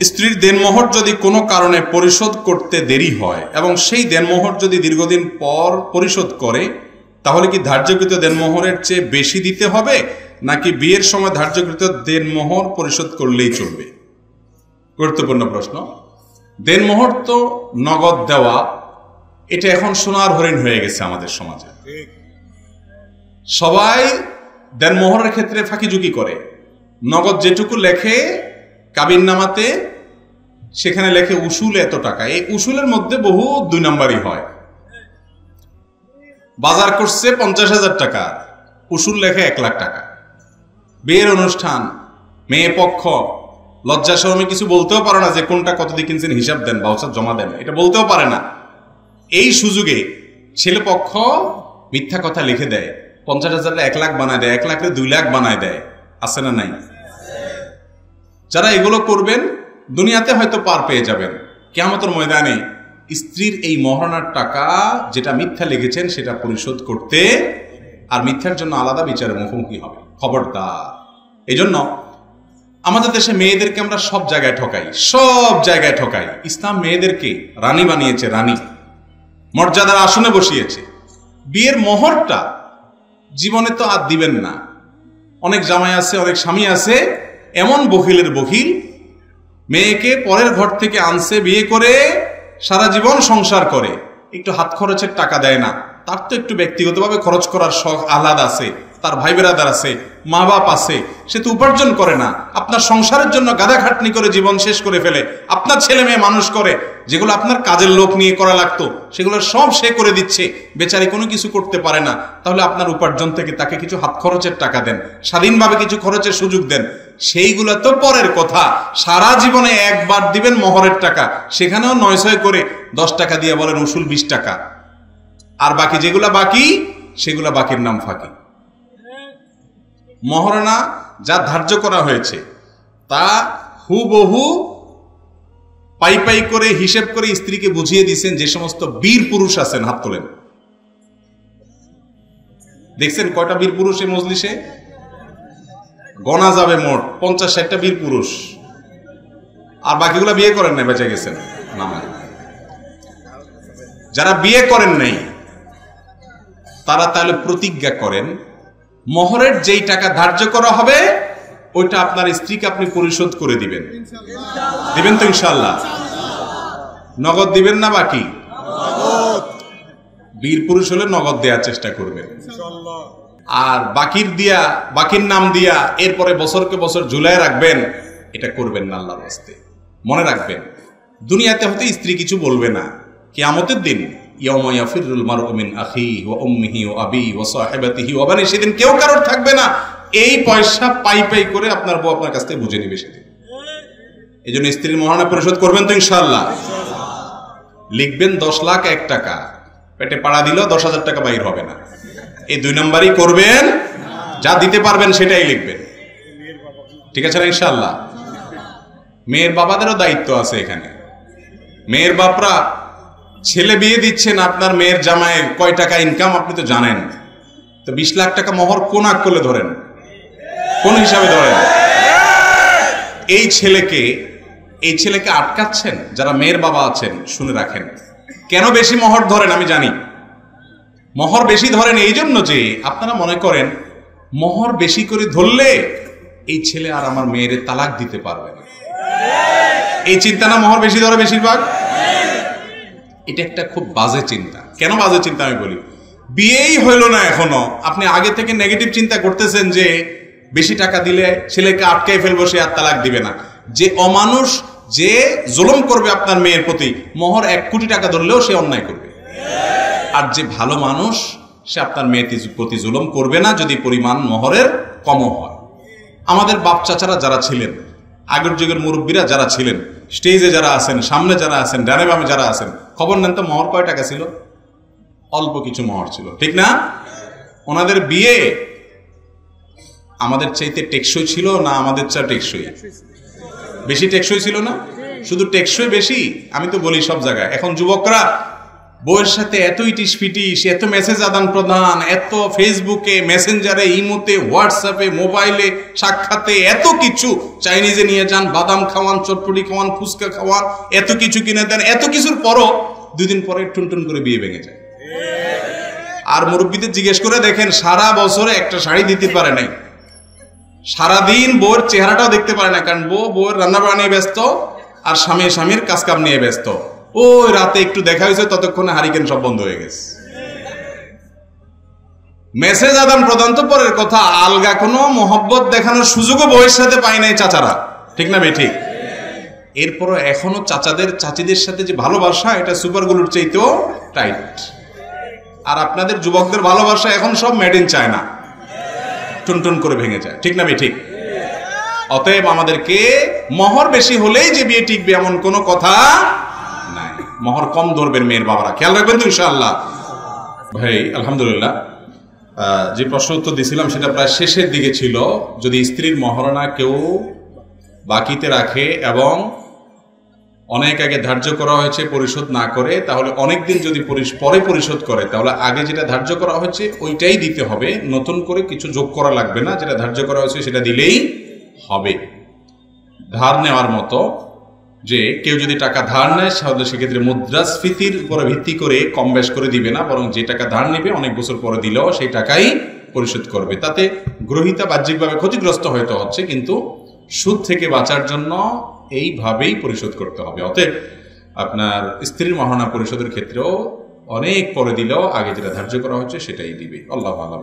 স্ত্রীর দেনমোহর যদি কোনো কারণে পরিশোধ করতে দেরি হয় এবং সেই দেনমোহর যদি দীর্ঘদিন পর পরিশোধ করে, তাহলে কি ধার্যকৃত দেনমোহরের চেয়ে বেশি দিতে হবে, নাকি বিয়ের সময় ধার্যকৃত দেনমোহর পরিশোধ করলেই চলবে? গুরুত্বপূর্ণ প্রশ্ন। দেনমোহর তো নগদ দেওয়া, এটা এখন সোনার হরিণ হয়ে গেছে আমাদের সমাজে। সবাই দেনমোহরের ক্ষেত্রে ফাঁকিঝুঁকি করে। নগদ যেটুকু লেখে কাবিননামাতে, সেখানে লেখে উসুল এত টাকা। এই উসুলের মধ্যে বহু দুই নাম্বারই হয়। বাজার করছে 50,000 টাকা, উসুল লেখে 1 লাখ টাকা। বিয়ের অনুষ্ঠান, মেয়ে পক্ষ লজ্জা শরমে কিছু বলতেও পারে না যে কোনটা কত দিয়ে কিনছেন, হিসাব দেন, ভাউচার জমা দেন, এটা বলতেও পারে না। এই সুযোগে ছেলে পক্ষ মিথ্যা কথা লিখে দেয়, 50,000 1 লাখ বানায় দেয়, 1 লাখে 2 লাখ বানায় দেয়। আছে না নাই? যারা এগুলো করবেন দুনিয়াতে হয়তো পার পেয়ে যাবেন, কিয়ামতের ময়দানে স্ত্রীর এই মহারণার টাকা যেটা মিথ্যা লিখেছেন সেটা পরিশোধ করতে আর মিথ্যার জন্য আলাদা বিচারের মুখোমুখি হবে। খবরদার। এই জন্য আমাদের দেশে মেয়েদেরকে আমরা সব জায়গায় ঠকাই, সব জায়গায় ঠকাই। ইসলাম মেয়েদেরকে রানী বানিয়েছে, রানী মর্যাদার আসনে বসিয়েছে। বিয়ের মোহরটা জীবনে তো আর দিবেন না। অনেক জামাই আছে, অনেক স্বামী আছে এমন বখিলের বখিল, মেয়েকে পরের ঘর থেকে আনছে বিয়ে করে, সারা জীবন সংসার করে, একটু হাত খরচের টাকা দেয় না। তার তো একটু ব্যক্তিগতভাবে খরচ করার শখ আহ্লাদ আছে, তার ভাই বেরাদার আছে, মা বাপ আছে, সে তো উপার্জন করে না। আপনার সংসারের জন্য গাদা খাটনি করে জীবন শেষ করে ফেলে, আপনার ছেলে মেয়ে মানুষ করে, যেগুলো আপনার কাজের লোক নিয়ে করা লাগতো সেগুলো সব সে করে দিচ্ছে, বেচারি কোনো কিছু করতে পারে না। তাহলে আপনার উপার্জন থেকে তাকে কিছু হাত খরচের টাকা দেন, স্বাধীনভাবে কিছু খরচের সুযোগ দেন। সেইগুলো তো পরের কথা। সারা জীবনে একবার দিবেন মোহরের টাকা, সেখানেও 900 করে 10 টাকা দিয়ে বলেন উসুল 20 টাকা, আর বাকি যেগুলা বাকি সেগুলা বাকির নাম ফাঁকি। মহারণা যা ধার্য করা হয়েছে তা হুবহু পাই পাই করে হিসেব করে স্ত্রীকে বুঝিয়ে দিয়েছেন। যে সমস্ত বীর পুরুষ আছেন হাত তোলেন। দেখছেন কয়টা বীর পুরুষ এই মজলিসে? গণা যাবে মোট 50-60টা বীর পুরুষ। আর বাকিগুলা বিয়ে করেন নাই, বেঁচে গেছেন। যারা বিয়ে করেন নাই তারা তাহলে প্রতিজ্ঞা করেন, মোহরের যেই টাকা ধার্য করা হবে ওইটা আপনার স্ত্রীকে আপনি পরিশোধ করে দিবেন। দিবেন তো ইনশাআল্লাহ? নগদ দিবেন না বাকি? বীর পুরুষ হলে নগদ দেওয়ার চেষ্টা করবেন। আর বাকির নাম দিয়া এরপরে বছরকে বছর ঝুলায় রাখবেন, এটা করবেন না আল্লাহর রাস্তে। মনে রাখবেন, দুনিয়াতে হয়তো স্ত্রী কিছু বলবে না, কিয়ামতের দিন ইয়াউমা ইয়াফিরুল মারউ মিন আখিহি ওয়া উম্মিহি ওয়া আবিহি ওয়া সাহিবাতিহি ওয়া বানিহি, সেদিন কেউ কারোর থাকবে না। এই পয়সা পাই পাই করে আপনার বউ আপনার কাছ থেকে বুঝে নিবে সেদিন। এই জন্য স্ত্রীর মহারণা পরিশোধ করবেন তো ইনশাআল্লাহ? লিখবেন 10 লাখ 1 টাকা, পেটে পাড়া দিলেও 10,000 টাকা বাইর হবে না। এই 2 নাম্বারই করবেন। যা দিতে পারবেন সেটাই লিখবেন। ঠিক আছে না ইনশাআল্লাহ? মেয়ের বাবাদেরও দায়িত্ব আছে এখানে। মেয়ের বাপরা ছেলে বিয়ে দিচ্ছেন, আপনার মেয়ের জামাইয়ের কয় টাকা ইনকাম আপনি তো জানেন। তো 20 লাখ টাকা মোহর কোন আকলে ধরেন, কোন হিসাবে ধরেন? এই ছেলেকে আটকাচ্ছেন। যারা মেয়ের বাবা আছেন শুনে রাখেন, কেন বেশি মোহর ধরেন আমি জানি। মোহর বেশি ধরেন এই জন্য যে আপনারা মনে করেন মোহর বেশি করে ধরলে এই ছেলে আর আমার মেয়ের তালাক দিতে পারবে না। এই চিন্তা না মোহর বেশি ধরে বেশিরভাগ? এটা একটা খুব বাজে চিন্তা। কেন বাজে চিন্তা আমি বলি, বিয়েই হইল না এখনো, আপনি আগে থেকে নেগেটিভ চিন্তা করতেছেন যে বেশি টাকা দিলে ছেলেকে আটকাই ফেলবো, সে আর তালাক দিবে না। যে অমানুষ, যে জুলুম করবে আপনার মেয়ের প্রতি, মোহর 1 কোটি টাকা ধরলেও সে অন্যায় করবে। আর যে ভালো মানুষ, সে আপনার মেয়ের প্রতি জুলুম করবে না যদি পরিমাণ মোহরের কমও হয়। আমাদের বাপ চাচারা যারা ছিলেন, আগের যুগের মুরব্বীরা যারা ছিলেন, স্টেজে যারা আছেন, সামনে যারা আছেন, ডানে বামে যারা আছেন, খবর নেন তো মোহর কয় টাকা ছিল? অল্প কিছু মোহর ছিল, ঠিক না? ওনাদের বিয়ে আমাদের চাইতে টেকসই ছিল না আমাদের চা টেকসই? বেশি টেকসই ছিল না? শুধু টেকসই বেশি? আমি তো বলি সব জায়গায় এখন যুবকরা বউয়ের সাথে এত ইটিস ফিটিস, এত মেসেজ আদান প্রদান, এত ফেসবুকে, মেসেঞ্জারে, ইমোতে, হোয়াটসঅ্যাপে, মোবাইলে, সাক্ষাতে, এত কিছু, চাইনিজে নিয়ে যান, বাদাম খাওয়ান, চটপটি খাওয়ান, ফুচকা খাওয়ান, এত কিছু কিনে দেন, এত কিছুর পরও 2 দিন পরে টুনটুন করে বিয়ে ভেঙে যায়। আর মুরব্বীদের জিজ্ঞেস করে দেখেন, সারা বছরে একটা শাড়ি দিতে পারে নাই, সারাদিন বউয়ের চেহারাটাও দেখতে পারে না, কারণ বউয়ের রান্না বাড়া নিয়ে ব্যস্ত আর স্বামীর কাজকাম নিয়ে ব্যস্ত। ওই রাতে একটু দেখা হয়েছে, ততক্ষণে হারিকেন সব বন্ধ হয়ে গেছে। মেসেজ আদান প্রদান তো পরের কথা, আলগা কোনো মোহব্বত দেখানোর সুযোগও বউয়ের সাথে পায় নাই চাচারা, ঠিক না ঠিক? এরপরও এখনো চাচিদের সাথে যে ভালোবাসা, এটা সুপারগুলোর চাইতেও টাইট। আর আপনাদের যুবকদের ভালোবাসা এখন সব মেড ইন চায়না, টুনটুন করে ভেঙে যায়, ঠিক না ঠিক? অতএব আমাদেরকে মোহর বেশি হলেই যে বিয়ে টিকবে এমন কোনো কথা নাই। মোহর কম ধরবেন মেয়ের বাবারা, খেয়াল রাখবেন তো ইনশাআল্লাহ। ভাই আলহামদুলিল্লাহ, যে প্রশ্ন উত্তর দিয়েছিলাম সেটা প্রায় শেষের দিকে ছিল। যদি স্ত্রীর মহারণা কেউ বাকিতে রাখে এবং অনেক আগে ধার্য করা হয়েছে পরিশোধ না করে, তাহলে অনেকদিন যদি পরে পরিশোধ করে, তাহলে আগে যেটা ধার্য করা হয়েছে ওইটাই দিতে হবে, নতুন করে কিছু যোগ করা লাগবে না, যেটা ধার্য করা হয়েছে সেটা দিলেই হবে। ধার নেওয়ার মতো, যে কেউ যদি টাকা ধার নেয় তাহলে সেক্ষেত্রে মুদ্রাস্ফীতির উপরে ভিত্তি করে কম বেশ করে দিবে না, বরং যে টাকা ধার নেবে অনেক বছর পরে দিলেও সেই টাকাই পরিশোধ করবে। তাতে গ্রহীতা বাহ্যিকভাবে ক্ষতিগ্রস্ত হয়তো হচ্ছে, কিন্তু সুদ থেকে বাঁচার জন্য এইভাবেই পরিশোধ করতে হবে। অতএব আপনার স্ত্রীর মহারণা পরিশোধের ক্ষেত্রেও অনেক পরে দিলেও আগে যেটা ধার্য করা হচ্ছে সেটাই দিবে। আল্লাহ আল্লাহ।